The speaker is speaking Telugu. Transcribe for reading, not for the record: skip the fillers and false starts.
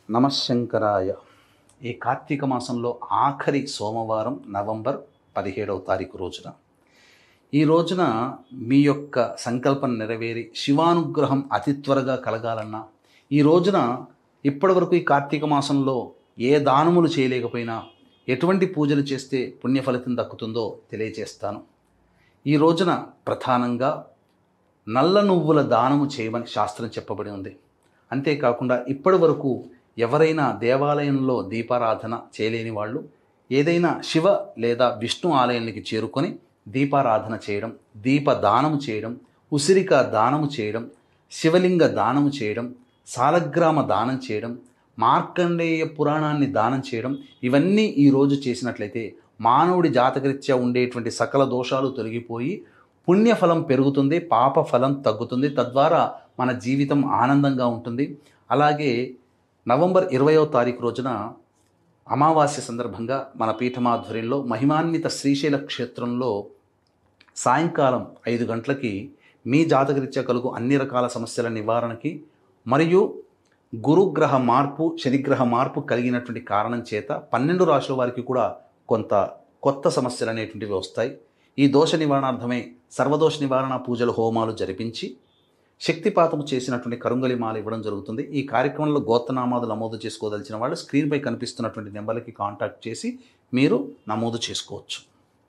నమశంకరాయ. ఈ కార్తీక మాసంలో ఆఖరి సోమవారం నవంబర్ 17వ తారీఖు రోజున ఈ రోజున మీ యొక్క సంకల్పం నెరవేరి శివానుగ్రహం అతి త్వరగా కలగాలన్నా, ఈ రోజున ఇప్పటివరకు ఈ కార్తీక మాసంలో ఏ దానములు చేయలేకపోయినా ఎటువంటి పూజలు చేస్తే పుణ్య ఫలితం దక్కుతుందో తెలియజేస్తాను. ఈ రోజున ప్రధానంగా నల్ల నువ్వుల దానము చేయమని శాస్త్రం చెప్పబడి ఉంది. అంతేకాకుండా ఇప్పటి వరకు ఎవరైనా దేవాలయంలో దీపారాధన చేయలేని వాళ్ళు ఏదైనా శివ లేదా విష్ణు ఆలయానికి చేరుకొని దీపారాధన చేయడం, దీపదానము చేయడం, ఉసిరిక దానము చేయడం, శివలింగ దానము చేయడం, సాలగ్రామ దానం చేయడం, మార్కండేయ పురాణాన్ని దానం చేయడం, ఇవన్నీ ఈరోజు చేసినట్లయితే మానవుడి జాతకరీత్యా ఉండేటువంటి సకల దోషాలు తొలగిపోయి పుణ్యఫలం పెరుగుతుంది, పాప ఫలం తగ్గుతుంది. తద్వారా మన జీవితం ఆనందంగా ఉంటుంది. అలాగే నవంబర్ 20వ తారీఖు రోజున అమావాస్య సందర్భంగా మన పీఠమాధ్వర్యంలో మహిమాన్విత శ్రీశైల క్షేత్రంలో సాయంకాలం 5 గంటలకి మీ జాతకరీత్యా కలుగు అన్ని రకాల సమస్యల నివారణకి మరియు గురుగ్రహ మార్పు, శనిగ్రహ మార్పు కలిగినటువంటి కారణం చేత 12 రాశుల వారికి కూడా కొంత కొత్త సమస్యలు అనేటువంటివి వస్తాయి. ఈ దోష నివారణార్థమై సర్వదోష నివారణ పూజలు, హోమాలు జరిపించి శక్తిపాతము చేసినటువంటి కరుంగలి మాల ఇవ్వడం జరుగుతుంది. ఈ కార్యక్రమంలో గోత్రనామాలు నమోదు చేసుకోదలిచిన వాళ్ళు స్క్రీన్పై కనిపిస్తున్నటువంటి నెంబర్లకి కాంటాక్ట్ చేసి మీరు నమోదు చేసుకోవచ్చు.